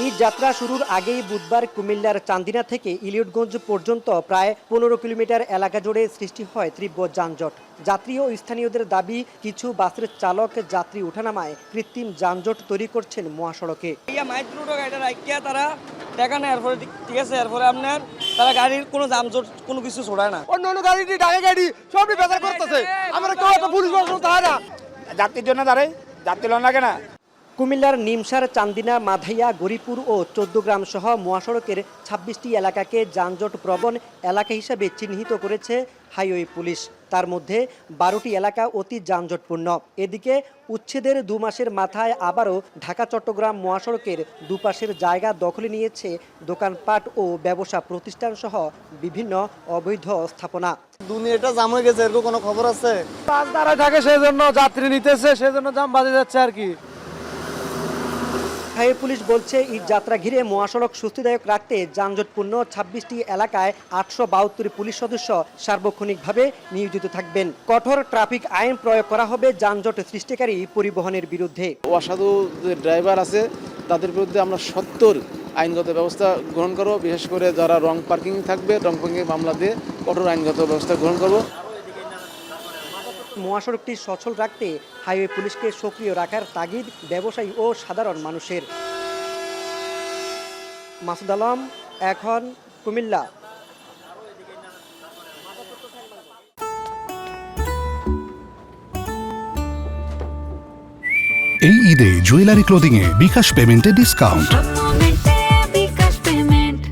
ঈদ যাত্রা শুরুর আগেই বুধবার কুমিল্লার চান্দিনা থেকে ইলিয়টগঞ্জ পর্যন্ত প্রায় ১৫ কিলোমিটার এলাকা জুড়ে সৃষ্টি হয় তীব্র যানজট। যাত্রী ও স্থানীয়দের দাবি, কিছু বাসের চালক যাত্রী ওঠানামায় কৃত্রিম যানজট তৈরি করছেন মহাসড়কে। তারা টাকা নেয়, এরপরে ঠিক আছে, এরপরে আপনার তারা গাড়ির কোনো যানজট কোনো কিছু ছড়ায় না। অন্য গাড়ি ঢাকা গাড়ি সবই বেচার করতেছে, আমরা কেউ একটা পুলিশ বলতে হয় না, যাত্রীর জন্য দাঁড়াই, যাত্রী লন লাগে না। কুমিল্লার নিমসার, চান্দিনা, মাধাইয়া, গরিপুর ও ১৪ গ্রাম সহ মহাসড়কের ২৬টি এলাকাকে যানজট প্রবণ এলাকা হিসেবে চিহ্নিত করেছে হাইওয়ে পুলিশ। তার মধ্যে ১২টি এলাকা অতি যানজটপূর্ণ। এদিকে উচ্ছেদের ২ মাসের মাথায় আবারও ঢাকা চট্টগ্রাম মহাসড়কের দুপাশের জায়গা দখলে নিয়েছে দোকানপাট ও ব্যবসা প্রতিষ্ঠান সহ বিভিন্ন অবৈধ স্থাপনা। দুনিয়াটা জাম হয়ে গেছে, এরকম কোনো খবর আছে? বাস দাঁড়ায় থাকে, সেই জন্য যাত্রী নিতেছে, সেই জন্য জাম বাজে যাচ্ছে আর কি। হাইওয়ে পুলিশ বলছে, ঈদ যাত্রা ঘিরে মহাসড়ক স্বস্তিদায়ক রাখতে যানজটপূর্ণ ২৬টি এলাকায় ৮৭২ পুলিশ সদস্য সার্বক্ষণিকভাবে নিয়োজিত থাকবেন। কঠোর ট্রাফিক আইন প্রয়োগ করা হবে যানজট সৃষ্টিকারী পরিবহনের বিরুদ্ধে। অসাধু যে ড্রাইভার আছে তাদের বিরুদ্ধে আমরা ৭০ আইনগত ব্যবস্থা গ্রহণ করব। বিশেষ করে যারা রং পার্কিং থাকবে, রং পার্কিং মামলা দিয়ে কঠোর আইনগত ব্যবস্থা গ্রহণ করব। মহাসড়কটি সচল রাখতে হাইওয়ে পুলিশকে সক্রিয় রাখার তাগিদ ব্যবসায়ী ও সাধারণ মানুষের। মাসুদ আলম, এখন, কুমিল্লা। এই ঈদে জুয়েলারি ক্লোদিংয়ে বিকাশ পেমেন্টে ডিসকাউন্ট।